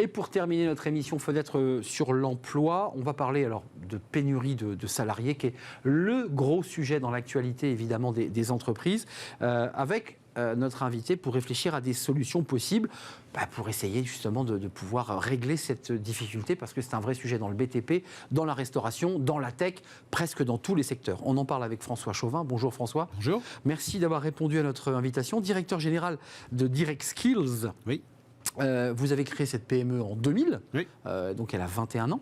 Et pour terminer notre émission Fenêtre sur l'emploi, on va parler alors de pénurie de salariés, qui est le gros sujet dans l'actualité évidemment des entreprises, avec notre invité pour réfléchir à des solutions possibles pour essayer justement de pouvoir régler cette difficulté, parce que c'est un vrai sujet dans le BTP, dans la restauration, dans la tech, presque dans tous les secteurs. On en parle avec François Chauvin. Bonjour François. Bonjour. Merci d'avoir répondu à notre invitation. Directeur général de Direct Skills. Oui. Vous avez créé cette PME en 2000, oui. Donc elle a 21 ans,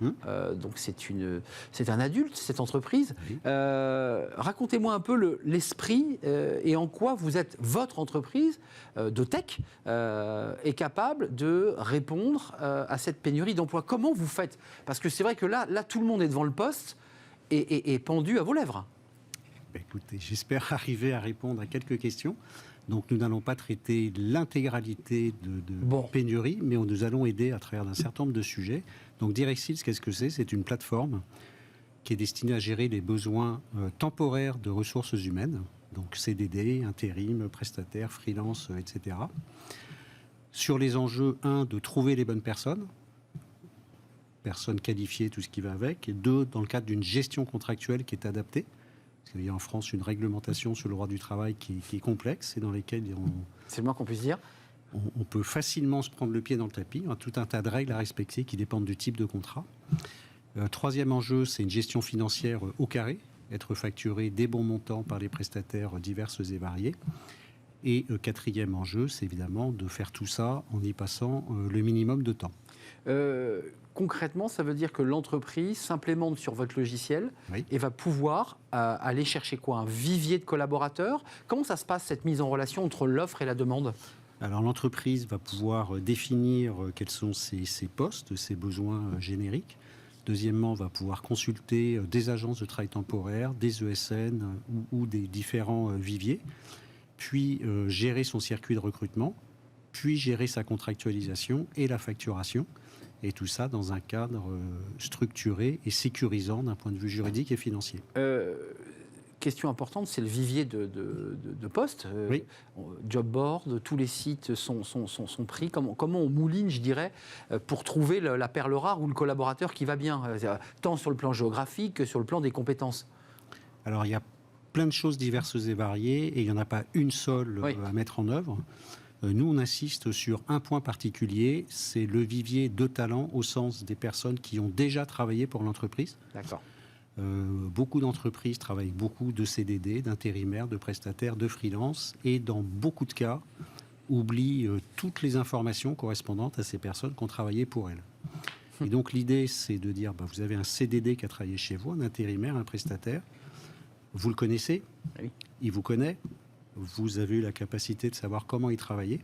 donc c'est un adulte, cette entreprise. Oui. Racontez-moi un peu l'esprit et en quoi votre entreprise de tech est capable de répondre à cette pénurie d'emplois. Comment vous faites? Parce que c'est vrai que là, tout le monde est devant le poste et pendu à vos lèvres. Écoutez, j'espère arriver à répondre à quelques questions. Donc, nous n'allons pas traiter l'intégralité de pénurie, mais nous allons aider à travers un certain nombre de sujets. Donc, Direct Skills, qu'est-ce que c'est? C'est une plateforme qui est destinée à gérer les besoins temporaires de ressources humaines, donc CDD, intérim, prestataire, freelance, etc. Sur les enjeux, 1, de trouver les bonnes personnes qualifiées, tout ce qui va avec, et 2, dans le cadre d'une gestion contractuelle qui est adaptée. Parce qu'il y a en France une réglementation sur le droit du travail qui est complexe et dans lesquelles c'est le moins qu'on puisse dire. On peut facilement se prendre le pied dans le tapis. Il y a tout un tas de règles à respecter qui dépendent du type de contrat. Troisième enjeu, c'est une gestion financière au carré, être facturé des bons montants par les prestataires diverses et variés. Et quatrième enjeu, c'est évidemment de faire tout ça en y passant le minimum de temps. Concrètement, ça veut dire que l'entreprise s'implémente sur votre logiciel et va pouvoir aller chercher quoi? Un vivier de collaborateurs? Comment ça se passe, cette mise en relation entre l'offre et la demande? Alors, l'entreprise va pouvoir définir quels sont ses postes, ses besoins génériques. Deuxièmement, va pouvoir consulter des agences de travail temporaire, des ESN ou des différents viviers, puis gérer son circuit de recrutement, puis gérer sa contractualisation et la facturation. Et tout ça dans un cadre structuré et sécurisant d'un point de vue juridique et financier. Question importante, c'est le vivier de postes. Oui. Job board, tous les sites sont pris. Comment on mouline, je dirais, pour trouver la perle rare ou le collaborateur qui va bien, tant sur le plan géographique que sur le plan des compétences? Alors, il y a plein de choses diverses et variées, et il n'y en a pas une seule à mettre en œuvre. Nous, on insiste sur un point particulier, c'est le vivier de talent au sens des personnes qui ont déjà travaillé pour l'entreprise. D'accord. Beaucoup d'entreprises travaillent beaucoup de CDD, d'intérimaires, de prestataires, de freelance, et dans beaucoup de cas, oublient toutes les informations correspondantes à ces personnes qui ont travaillé pour elles. Et donc, l'idée, c'est de dire, vous avez un CDD qui a travaillé chez vous, un intérimaire, un prestataire, vous le connaissez, il vous connaît, vous avez eu la capacité de savoir comment il travaillait.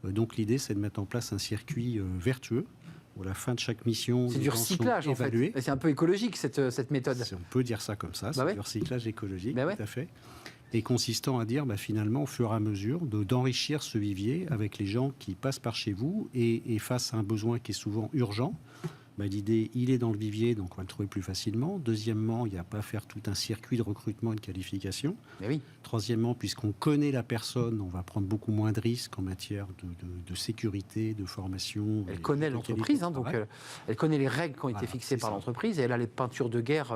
Donc l'idée, c'est de mettre en place un circuit vertueux où à la fin de chaque mission, c'est du recyclage en fait. C'est un peu écologique cette méthode. On peut dire ça comme ça, c'est du recyclage écologique, tout à fait. Et consistant à dire finalement au fur et à mesure d'enrichir ce vivier avec les gens qui passent par chez vous et face à un besoin qui est souvent urgent. L'idée, il est dans le vivier, donc on va le trouver plus facilement. Deuxièmement, il n'y a pas à faire tout un circuit de recrutement et de qualification. Mais oui. Troisièmement, puisqu'on connaît la personne, on va prendre beaucoup moins de risques en matière de sécurité, de formation. Elle connaît l'entreprise, donc elle connaît les règles qui ont été fixées par l'entreprise, et elle a les peintures de guerre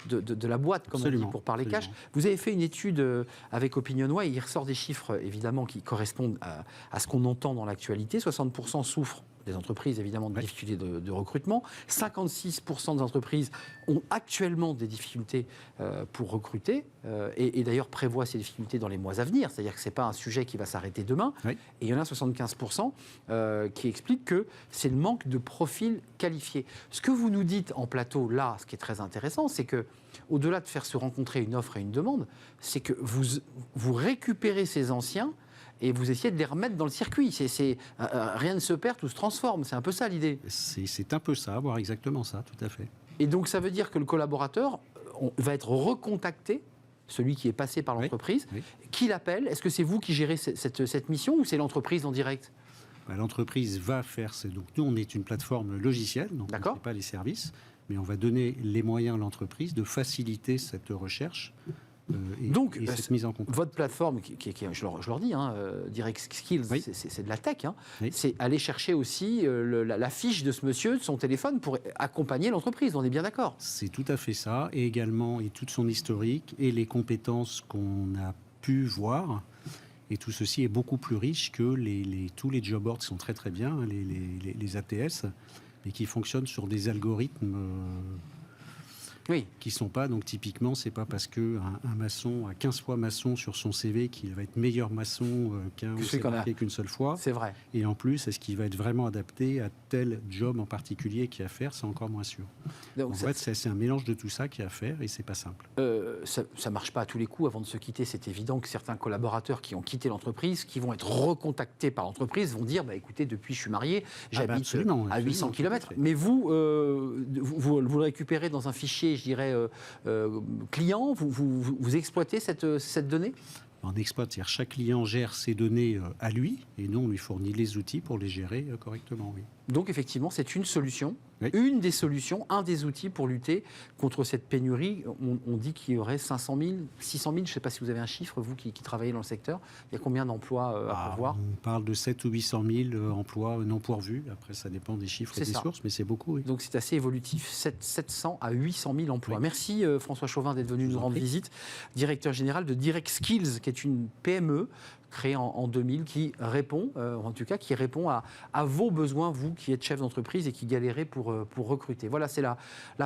de la boîte, comme on dit, pour parler cash. Vous avez fait une étude avec OpinionWay, et il ressort des chiffres, évidemment, qui correspondent à ce qu'on entend dans l'actualité. 60% souffrent des entreprises, évidemment, de difficultés de recrutement. 56% des entreprises ont actuellement des difficultés pour recruter, et d'ailleurs prévoient ces difficultés dans les mois à venir. C'est-à-dire que ce n'est pas un sujet qui va s'arrêter demain. Et il y en a 75% qui expliquent que c'est le manque de profils qualifiés. Ce que vous nous dites en plateau, là, ce qui est très intéressant, c'est que, au-delà de faire se rencontrer une offre et une demande, c'est que vous récupérez ces anciens et vous essayez de les remettre dans le circuit. Rien ne se perd, tout se transforme. C'est un peu ça l'idée. C'est un peu ça, voire exactement ça, tout à fait. Et donc ça veut dire que le collaborateur va être recontacté, celui qui est passé par l'entreprise. Qui l'appelle? Est-ce que c'est vous qui gérez cette mission ou c'est l'entreprise en direct? L'entreprise va faire... Donc nous, on est une plateforme logicielle, donc on ne fait pas les services, mais on va donner les moyens à l'entreprise de faciliter cette recherche Donc, cette mise en compte. Votre plateforme, je leur dis, Direct Skills, oui. c'est de la tech. Oui. C'est aller chercher aussi la fiche de ce monsieur, de son téléphone, pour accompagner l'entreprise. On est bien d'accord? C'est tout à fait ça. Et également, et tout son historique et les compétences qu'on a pu voir. Et tout ceci est beaucoup plus riche que tous les job boards qui sont très très bien, les ATS, mais qui fonctionnent sur des algorithmes qui ne sont pas. Donc typiquement, c'est pas parce qu'un maçon a 15 fois maçon sur son CV qu'il va être meilleur maçon qu'un qui s'est marqué qu'une seule fois. C'est vrai. Et en plus, est-ce qu'il va être vraiment adapté à tel job en particulier qu'il y a à faire? C'est encore moins sûr. Donc, en fait, c'est un mélange de tout ça qu'il y a à faire et c'est pas simple. Ça ne marche pas à tous les coups. Avant de se quitter, c'est évident que certains collaborateurs qui ont quitté l'entreprise, qui vont être recontactés par l'entreprise, vont dire écoutez, depuis je suis marié, j'habite à 800 km. Mais vous le récupérez dans un fichier, je dirais, client, vous exploitez cette donnée? On exploite, c'est-à-dire chaque client gère ses données à lui, et nous, on lui fournit les outils pour les gérer correctement, oui. Donc effectivement, c'est une solution, oui. Une des solutions, un des outils pour lutter contre cette pénurie. On dit qu'il y aurait 500 000, 600 000, je ne sais pas si vous avez un chiffre, vous qui travaillez dans le secteur, il y a combien d'emplois à pourvoir? On parle de 7 ou 800 000 emplois non pourvus, après ça dépend des chiffres et des sources, mais c'est beaucoup. Oui. Donc c'est assez évolutif, 700 à 800 000 emplois. Oui. Merci François Chauvin d'être venu nous rendre visite, directeur général de Direct Skills, qui est une PME créée en 2000, qui répond, qui répond à vos besoins, vous qui êtes chef d'entreprise et qui galérez pour recruter. Voilà, c'est la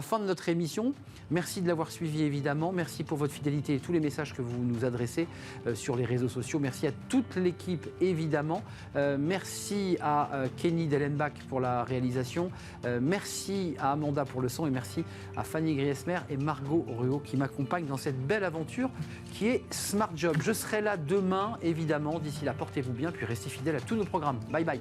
fin de notre émission. Merci de l'avoir suivi, évidemment. Merci pour votre fidélité et tous les messages que vous nous adressez sur les réseaux sociaux. Merci à toute l'équipe, évidemment. Merci à Kenny Dellenbach pour la réalisation. Merci à Amanda pour le son et merci à Fanny Griesmer et Margot Ruot qui m'accompagnent dans cette belle aventure qui est Smart Job. Je serai là demain, évidemment. D'ici là, portez-vous bien, puis restez fidèles à tous nos programmes. Bye bye.